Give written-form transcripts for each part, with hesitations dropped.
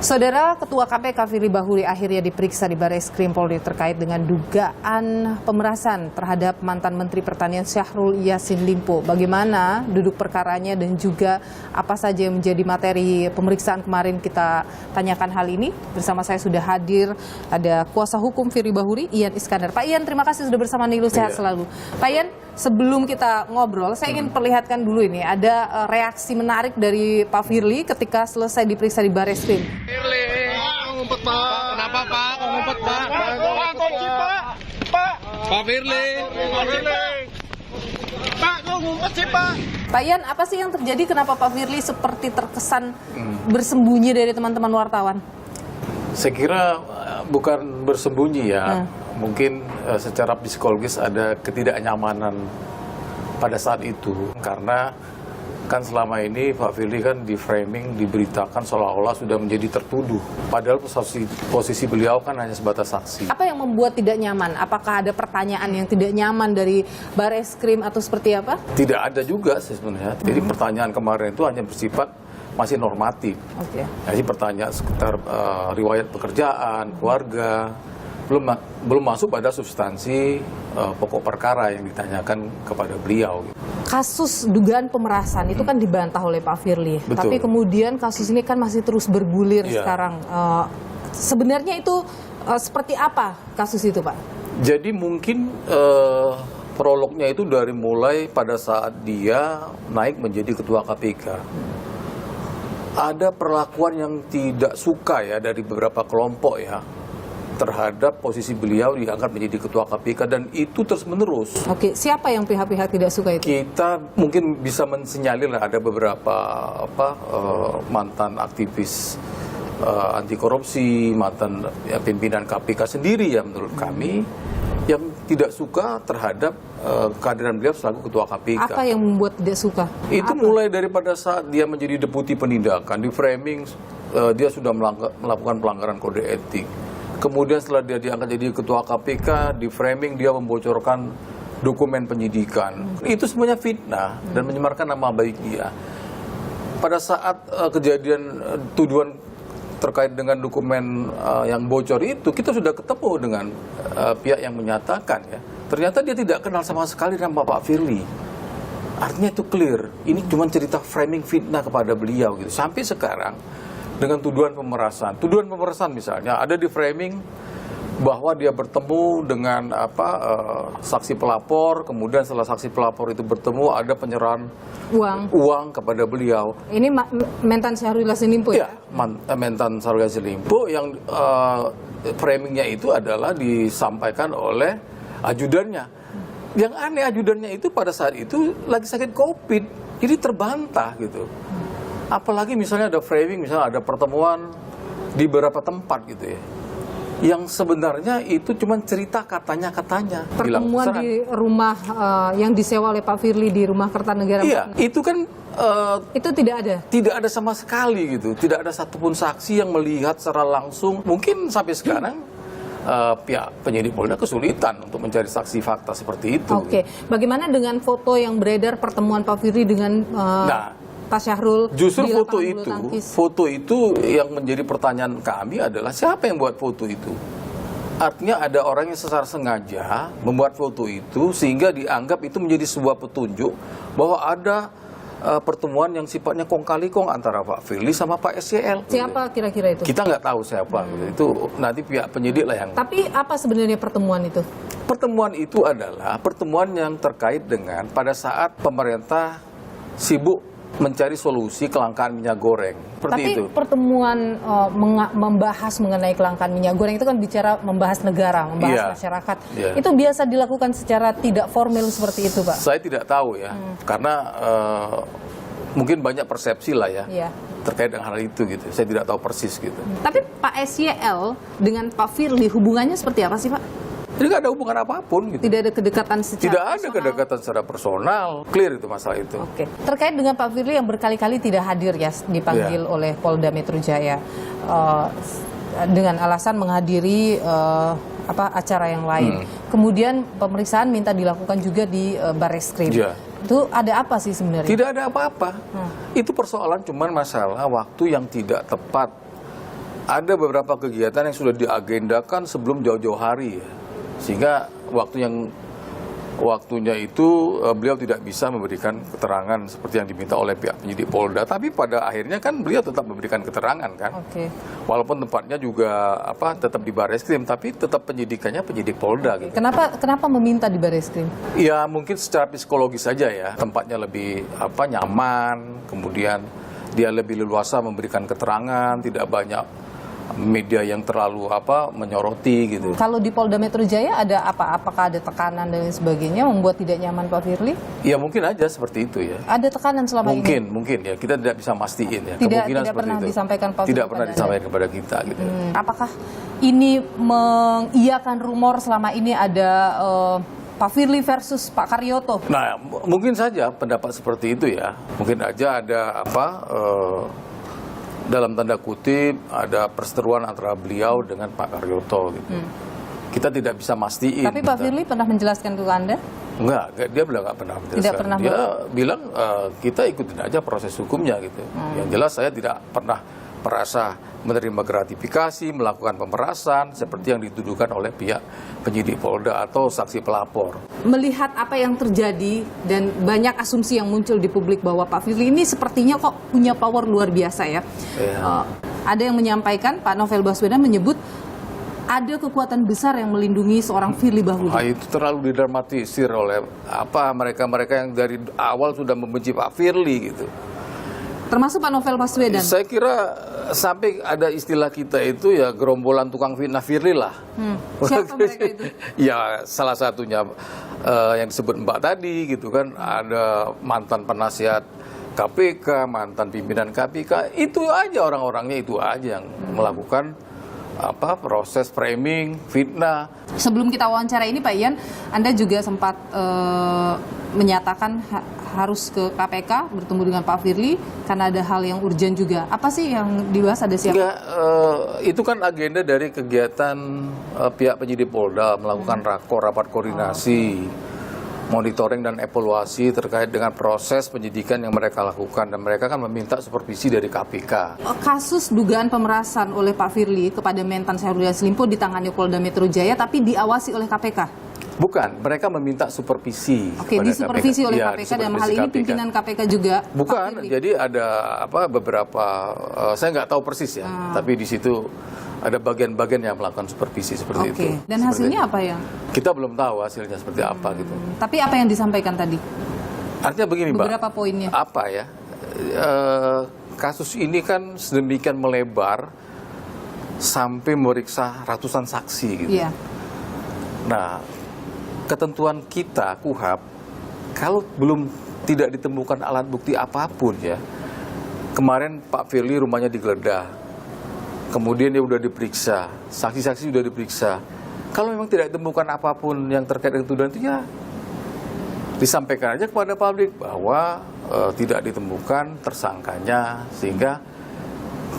Saudara Ketua KPK Firly Bahuri akhirnya diperiksa di Barreskrim Polri terkait dengan dugaan pemerasan terhadap mantan Menteri Pertanian Syahrul Yassin Limpo. Bagaimana duduk perkaranya dan juga apa saja yang menjadi materi pemeriksaan kemarin, kita tanyakan hal ini. Bersama saya sudah hadir ada kuasa hukum Firly Bahuri, Ian Iskandar. Pak Ian, terima kasih sudah bersama Nilu, sehat selalu. Pak Ian, sebelum kita ngobrol, saya ingin perlihatkan dulu ini. Ada reaksi menarik dari Pak Firly ketika selesai diperiksa di Barreskrim. Firly, ngumpet Pak. Kenapa Pak? Kok ngumpet Pak? Pak Firly. Pak, kok ngumpet sih Pak? Pak Ian, apa sih yang terjadi? Kenapa Pak Firly seperti terkesan bersembunyi dari teman-teman wartawan? Saya kira bukan bersembunyi ya. Mungkin secara psikologis ada ketidaknyamanan pada saat itu. Karena kan selama ini Pak Firly kan di framing, diberitakan seolah-olah sudah menjadi tertuduh. Padahal posisi beliau kan hanya sebatas saksi. Apa yang membuat tidak nyaman? Apakah ada pertanyaan yang tidak nyaman dari Barreskrim atau seperti apa? Tidak ada juga sih sebenarnya. Jadi pertanyaan kemarin itu hanya bersifat masih normatif. Jadi pertanyaan sekitar riwayat pekerjaan, keluarga, belum masuk pada substansi pokok perkara yang ditanyakan kepada beliau. Kasus dugaan pemerasan itu kan dibantah oleh Pak Firly. Betul. Tapi kemudian kasus ini kan masih terus bergulir sekarang. Sebenarnya itu seperti apa kasus itu, Pak? Jadi mungkin prolognya itu dari mulai pada saat dia naik menjadi ketua KPK. Ada perlakuan yang tidak suka ya dari beberapa kelompok ya terhadap posisi beliau diangkat menjadi ketua KPK, dan itu terus menerus. Oke, siapa yang pihak-pihak tidak suka itu? Kita mungkin bisa mensinyalir ada beberapa mantan aktivis anti korupsi, mantan pimpinan KPK sendiri ya menurut kami yang tidak suka terhadap kehadiran beliau selaku ketua KPK. Apa yang membuat tidak suka? Itu mulai daripada saat dia menjadi deputi penindakan, di framing dia sudah melakukan pelanggaran kode etik. Kemudian setelah dia diangkat jadi ketua KPK, di framing dia membocorkan dokumen penyidikan. Itu semuanya fitnah dan menyemarkan nama baik dia. Pada saat kejadian tuduhan terkait dengan dokumen yang bocor itu, kita sudah ketemu dengan pihak yang menyatakan ya, ternyata dia tidak kenal sama sekali nama Pak Firly. Artinya itu clear, ini cuma cerita framing fitnah kepada beliau gitu. Sampai sekarang dengan tuduhan pemerasan. Tuduhan pemerasan misalnya ada di framing bahwa dia bertemu dengan saksi pelapor, kemudian setelah saksi pelapor itu bertemu ada penyerahan uang kepada beliau. Ini mantan Syahrul Yassin Limpo ya? Mantan Syahrul Yassin Limpo yang framingnya itu adalah disampaikan oleh ajudannya. Yang aneh, ajudannya itu pada saat itu lagi sakit COVID, jadi terbantah gitu. Apalagi misalnya ada framing, misalnya ada pertemuan di beberapa tempat gitu ya, yang sebenarnya itu cuma cerita katanya-katanya. Pertemuan di rumah yang disewa oleh Pak Firly di rumah Kertanegara. Iya, itu kan itu tidak ada? Tidak ada sama sekali gitu. Tidak ada satupun saksi yang melihat secara langsung. Mungkin sampai sekarang pihak penyidik Polda kesulitan untuk mencari saksi fakta seperti itu. Oke, bagaimana dengan foto yang beredar pertemuan Pak Firly dengan Pak Syahrul? Justru foto itu yang menjadi pertanyaan kami adalah siapa yang buat foto itu? Artinya ada orang yang secara sengaja membuat foto itu sehingga dianggap itu menjadi sebuah petunjuk bahwa ada pertemuan yang sifatnya kong kali kong antara Pak Firly sama Pak SCL. Siapa kira-kira itu? Kita nggak tahu siapa. Itu nanti pihak penyidik lah yang. Tapi apa sebenarnya pertemuan itu? Pertemuan itu adalah pertemuan yang terkait dengan pada saat pemerintah sibuk mencari solusi kelangkaan minyak goreng. Seperti itu. Pertemuan membahas mengenai kelangkaan minyak goreng itu kan bicara membahas negara, membahas masyarakat. Itu biasa dilakukan secara tidak formal seperti itu, Pak? Saya tidak tahu ya, karena mungkin banyak persepsi lah ya terkait dengan hal itu gitu. Saya tidak tahu persis gitu. Tapi Pak SYL dengan Pak Firly hubungannya seperti apa sih, Pak? Tidak ada hubungan apapun gitu. Tidak ada kedekatan secara Tidak ada kedekatan secara personal. Clear itu masalah itu. Oke. Terkait dengan Pak Firly yang berkali-kali tidak hadir ya dipanggil oleh Polda Metro Jaya dengan alasan menghadiri acara yang lain. Kemudian pemeriksaan minta dilakukan juga di Barreskrim. Itu ada apa sih sebenarnya? Tidak ada apa-apa. Itu persoalan cuman masalah waktu yang tidak tepat ada beberapa kegiatan yang sudah diagendakan sebelum jauh-jauh hari ya. Sehingga waktunya itu beliau tidak bisa memberikan keterangan seperti yang diminta oleh pihak penyidik Polda. Tapi pada akhirnya kan beliau tetap memberikan keterangan kan. Oke. Walaupun tempatnya juga tetap di Barreskrim, tapi tetap penyidikannya penyidik Polda gitu. Kenapa meminta di Barreskrim? Ya mungkin secara psikologis saja ya, tempatnya lebih nyaman, kemudian dia lebih leluasa memberikan keterangan, tidak banyak media yang terlalu menyoroti gitu. Kalau di Polda Metro Jaya ada apa? Apakah ada tekanan dan lain sebagainya membuat tidak nyaman Pak Firly? Ya mungkin aja seperti itu ya. Ada tekanan selama ini? Mungkin ya, kita tidak bisa mastiin ya. Tidak pernah itu disampaikan Pak Firly? Tidak pernah disampaikan kepada kita gitu. Apakah ini mengiyakan rumor selama ini ada Pak Firly versus Pak Karyoto? Nah, mungkin saja pendapat seperti itu ya. Mungkin aja ada dalam tanda kutip ada perseteruan antara beliau dengan Pak Karyoto gitu. Kita tidak bisa mastiin. Tapi Pak Firly pernah menjelaskan ke Anda? Enggak, dia bilang nggak pernah menjelaskan. Tidak pernah. Dia bilang kita ikutin aja proses hukumnya gitu. Yang jelas saya tidak pernah merasa menerima gratifikasi, melakukan pemerasan seperti yang dituduhkan oleh pihak penyidik Polda atau saksi pelapor. Melihat apa yang terjadi dan banyak asumsi yang muncul di publik bahwa Pak Firly ini sepertinya kok punya power luar biasa ya. Ada yang menyampaikan, Pak Novel Baswedan menyebut ada kekuatan besar yang melindungi seorang Firly Bahuri. Itu terlalu didramatisir oleh mereka-mereka yang dari awal sudah membenci Pak Firly gitu. Termasuk Pak Novel Baswedan. Saya kira sampai ada istilah kita itu ya gerombolan tukang fitnah Firly lah. Siapa mereka itu? Ya salah satunya yang disebut Mbak tadi gitu kan, ada mantan penasihat KPK, mantan pimpinan KPK, itu aja orang-orangnya itu aja yang melakukan proses framing, fitnah. Sebelum kita wawancara ini Pak Ian, Anda juga sempat menyatakan harus ke KPK bertemu dengan Pak Firly karena ada hal yang urgent juga. Apa sih yang dibahas, ada siapa? Enggak, itu kan agenda dari kegiatan pihak penyidik Polda melakukan rapat koordinasi, monitoring dan evaluasi terkait dengan proses penyidikan yang mereka lakukan, dan mereka kan meminta supervisi dari KPK. Kasus dugaan pemerasan oleh Pak Firly kepada mentan Syahrul Yassin Limpo ditangani Polda Metro Jaya tapi diawasi oleh KPK. Bukan, mereka meminta supervisi. Oke, disupervisi oleh ya, KPK dan hal ini pimpinan KPK juga. Bukan, jadi ada beberapa, saya nggak tahu persis ya, tapi di situ ada bagian-bagian yang melakukan supervisi seperti itu. Dan hasilnya apa ya? Kita belum tahu hasilnya seperti apa gitu. Tapi apa yang disampaikan tadi? Artinya begini, Mbak. Beberapa poinnya. Apa ya? Kasus ini kan sedemikian melebar sampai meriksa ratusan saksi gitu. Iya. Nah, ketentuan kita KUHAP, kalau tidak ditemukan alat bukti apapun ya, kemarin Pak Firly rumahnya digeledah, kemudian dia sudah diperiksa, saksi-saksi sudah diperiksa. Kalau memang tidak ditemukan apapun yang terkait dengan tuduhan itu ya disampaikan aja kepada publik bahwa tidak ditemukan tersangkanya, sehingga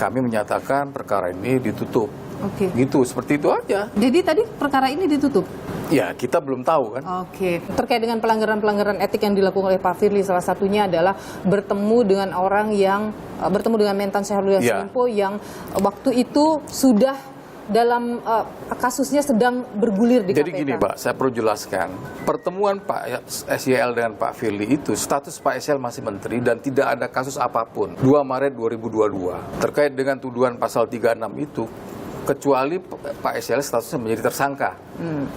kami menyatakan perkara ini ditutup. Oke. Gitu, seperti itu aja. Jadi tadi perkara ini ditutup? Ya, kita belum tahu kan. Oke. Terkait dengan pelanggaran-pelanggaran etik yang dilakukan oleh Pak Firly, salah satunya adalah bertemu dengan mentan Syahrul Yassin Limpo yang waktu itu sudah dalam kasusnya sedang bergulir di KPK. Jadi gini, Pak, saya perlu jelaskan. Pertemuan Pak SYL dengan Pak Firly itu, status Pak SYL masih menteri dan tidak ada kasus apapun. 2 Maret 2022. Terkait dengan tuduhan pasal 36 itu, kecuali Pak SYL statusnya menjadi tersangka.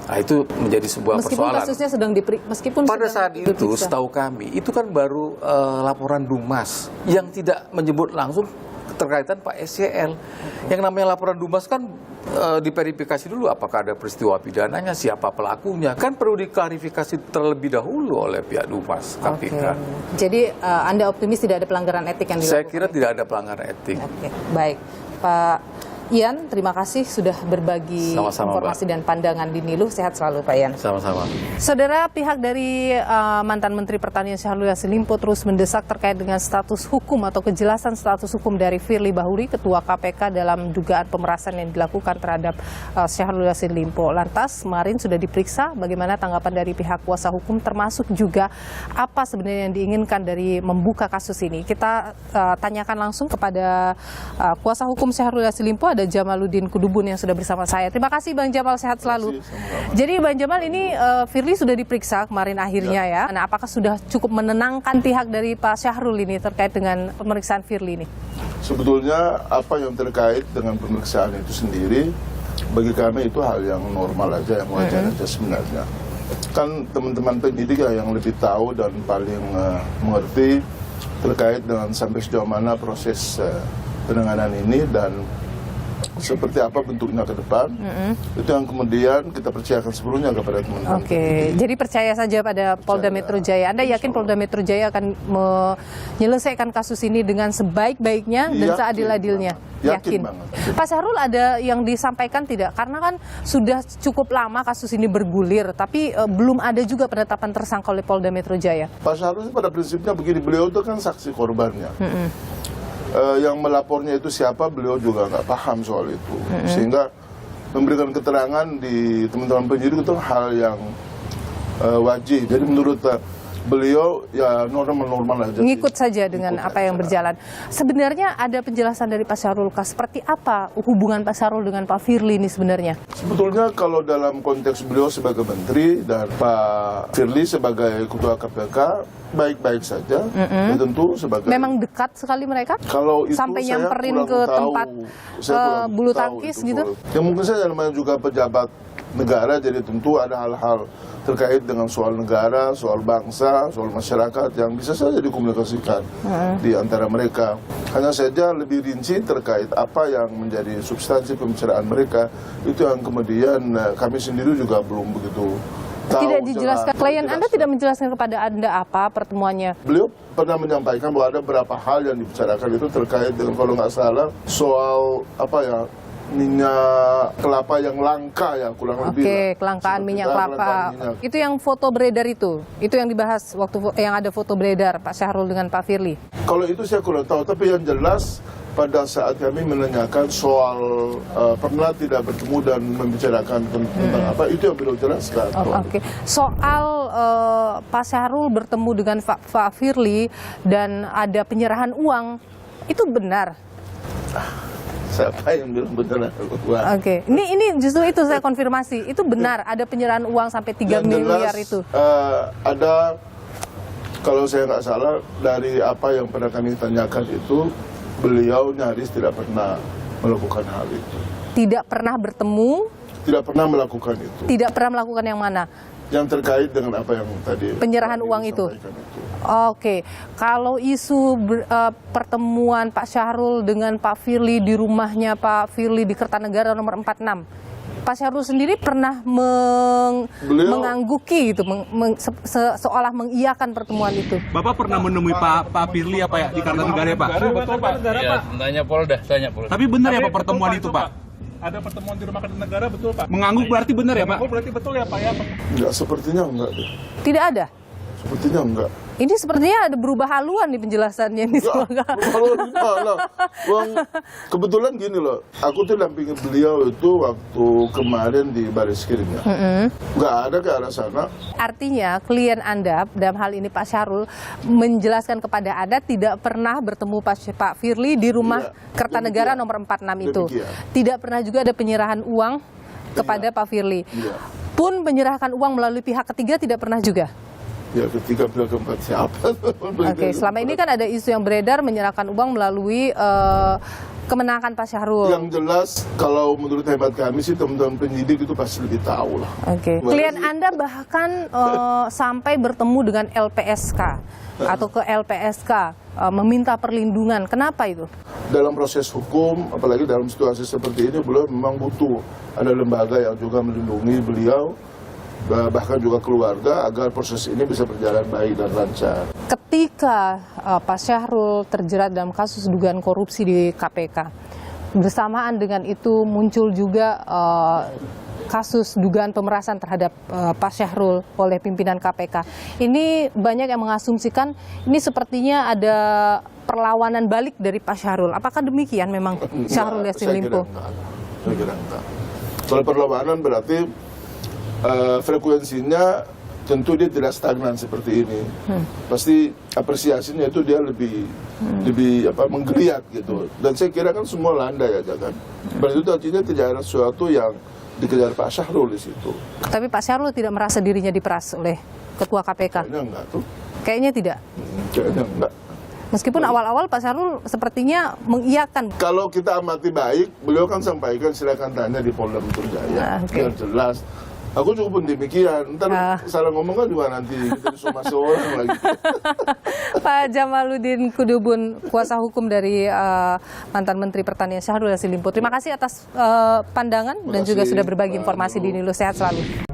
Nah, itu menjadi sebuah persoalan. Kasusnya meskipun pada saat itu, setahu kami, itu kan baru laporan Dumas yang tidak menyebut langsung keterkaitan Pak SYL. Yang namanya laporan Dumas kan diverifikasi dulu apakah ada peristiwa pidananya, siapa pelakunya. Kan perlu diklarifikasi terlebih dahulu oleh pihak Dumas KPK. Jadi Anda optimis tidak ada pelanggaran etik yang dilakukan? Saya kira tidak ada pelanggaran etik. Oke, baik. Pak Ian, terima kasih sudah berbagi informasi dan pandangan di Niluh. Sehat selalu Pak Ian. Sama-sama. Saudara, pihak dari mantan Menteri Pertanian Syahrul Yassin Limpo terus mendesak terkait dengan status hukum atau kejelasan status hukum dari Firly Bahuri, Ketua KPK dalam dugaan pemerasan yang dilakukan terhadap Syahrul Yassin Limpo. Lantas, kemarin sudah diperiksa bagaimana tanggapan dari pihak kuasa hukum, termasuk juga apa sebenarnya yang diinginkan dari membuka kasus ini. Kita tanyakan langsung kepada kuasa hukum Syahrul Yassin Limpo, ada Jamaluddin Kudubun yang sudah bersama saya. Terima kasih Bang Jamal, sehat selalu. Jadi Bang Jamal, ini Firly sudah diperiksa kemarin akhirnya ya. Nah, apakah sudah cukup menenangkan pihak dari Pak Syahrul ini terkait dengan pemeriksaan Firly ini? Sebetulnya apa yang terkait dengan pemeriksaan itu sendiri bagi kami itu hal yang normal aja, yang wajar aja sebenarnya. Kan teman-teman penyidik yang lebih tahu dan paling mengerti terkait dengan sampai sejauh mana proses penanganan ini dan seperti apa bentuknya ke depan. Itu yang kemudian kita percayakan sebelumnya kepada teman-teman. Oke, jadi percaya saja pada Polda Metro Jaya. Anda yakin Polda Metro Jaya akan menyelesaikan kasus ini dengan sebaik-baiknya dan seadil-adilnya? Yakin banget. Pak Syahrul, ada yang disampaikan tidak? Karena kan sudah cukup lama kasus ini bergulir, tapi belum ada juga penetapan tersangka oleh Polda Metro Jaya. Pak Syahrul pada prinsipnya begini, beliau itu kan saksi korbannya. Yang melapornya itu siapa, beliau juga nggak paham soal itu. Sehingga memberikan keterangan di teman-teman penyidik itu hal yang wajib. Jadi menurut beliau ya normal-normal aja. Ngikut saja dengan apa yang berjalan. Sebenarnya ada penjelasan dari Pak Syahrul Kah, seperti apa hubungan Pak Syahrul dengan Pak Firly ini sebenarnya? Sebetulnya kalau dalam konteks beliau sebagai menteri dan Pak Firly sebagai ketua KPK baik-baik saja. Ya tentu sebagai memang dekat sekali mereka? Kalau itu sampai saya nyamperin kurang ke tahu. tempat bulu tangkis gitu? Ya mungkin saja namanya juga pejabat negara, jadi tentu ada hal-hal terkait dengan soal negara, soal bangsa, soal masyarakat yang bisa saja dikomunikasikan di antara mereka. Hanya saja lebih rinci terkait apa yang menjadi substansi pembicaraan mereka, itu yang kemudian kami sendiri juga belum begitu tahu. Tidak dijelaskan. Klien Anda tidak menjelaskan kepada Anda apa pertemuannya? Beliau pernah menyampaikan bahwa ada beberapa hal yang dibicarakan itu terkait dengan, kalau nggak salah, soal apa ya, minyak kelapa yang langka ya, kurang lebih. Oke, kelangkaan minyak kelapa. Itu yang foto beredar itu yang dibahas waktu yang ada foto beredar Pak Syahrul dengan Pak Firly. Kalau itu saya kurang tahu, tapi yang jelas pada saat kami menanyakan soal pernah tidak bertemu dan membicarakan tentang apa, itu yang beliau jelaskan. Oke. Soal Pak Syahrul bertemu dengan Pak Firly dan ada penyerahan uang, itu benar? Siapa yang bilang benar? Oke, ini justru itu saya konfirmasi, itu benar ada penyerahan uang sampai 3 miliar itu? Ada, kalau saya nggak salah dari apa yang pernah kami tanyakan itu, beliau nyaris tidak pernah melakukan hal itu. Tidak pernah bertemu? Tidak pernah melakukan itu. Tidak pernah melakukan yang mana? Yang terkait dengan apa yang tadi penyerahan uang itu. Oke, kalau isu pertemuan Pak Syahrul dengan Pak Firly di rumahnya Pak Firly di Kertanegara nomor 46, Pak Syahrul sendiri pernah mengangguki gitu, seolah mengiyakan pertemuan itu. Bapak pernah menemui Pak Firly apa ya di Kertanegara ya Pak? Betul Pak. Ya, tanya Polda. Tapi benar ya Pak pertemuan itu Pak? Ada pertemuan di rumah Kertanegara, betul Pak? Mengangguk berarti benar ya Pak? Mengangguk berarti betul ya Pak ya? Enggak, sepertinya enggak. Tidak ada? Sepertinya enggak. Ini sepertinya ada berubah haluan nih penjelasannya ini. Kebetulan gini loh, aku tuh dampingin beliau itu waktu kemarin di Bareskrim ya. Nggak ada ke arah sana. Artinya klien Anda, dalam hal ini Pak Syahrul, menjelaskan kepada Anda tidak pernah bertemu Pak Firly di rumah Kertanegara nomor 46 itu. Tidak pernah juga ada penyerahan uang kepada Pak Firly. Pun menyerahkan uang melalui pihak ketiga tidak pernah juga. Ya, ketiga pihak keempat siapa? Oke, selama ini kan ada isu yang beredar menyerahkan uang melalui kemenangan Pak Syahrul. Yang jelas, kalau menurut hemat kami sih teman-teman penyidik itu pasti lebih tahu lah. Oke. Klien Anda bahkan sampai bertemu dengan LPSK atau ke LPSK meminta perlindungan. Kenapa itu? Dalam proses hukum, apalagi dalam situasi seperti ini, beliau memang butuh ada lembaga yang juga melindungi beliau, bahkan juga keluarga, agar proses ini bisa berjalan baik dan lancar. Ketika Pak Syahrul terjerat dalam kasus dugaan korupsi di KPK, bersamaan dengan itu muncul juga kasus dugaan pemerasan terhadap Pak Syahrul oleh pimpinan KPK. Ini banyak yang mengasumsikan ini sepertinya ada perlawanan balik dari Pak Syahrul. Apakah demikian memang Syahrul Yassin Limpo? Saya kira enggak. Kalau perlawanan berarti frekuensinya tentu dia tidak stagnan seperti ini. Pasti apresiasinya itu dia lebih menggeliat gitu. Dan saya kira kan semua landai aja kan. Berarti itu artinya tidak ada sesuatu yang dikejar Pak Syahrul di situ. Tapi Pak Syahrul tidak merasa dirinya diperas oleh Ketua KPK? Kayaknya enggak tuh. Kayaknya tidak. Kayaknya enggak. Meskipun awal-awal Pak Syahrul sepertinya mengiyakan. Kalau kita amati baik, beliau kan sampaikan silakan tanya di Polda Metro Jaya. Biar jelas. Aku cukup pun demikian. Ntar salah ngomong kan juga nanti kita disomasi orang lagi. Pak Jamaluddin Kudubun, kuasa hukum dari mantan Menteri Pertanian Syahrul Yassin Limpo. Terima kasih atas pandangan dan juga sudah berbagi informasi di Nilu. Sehat selalu.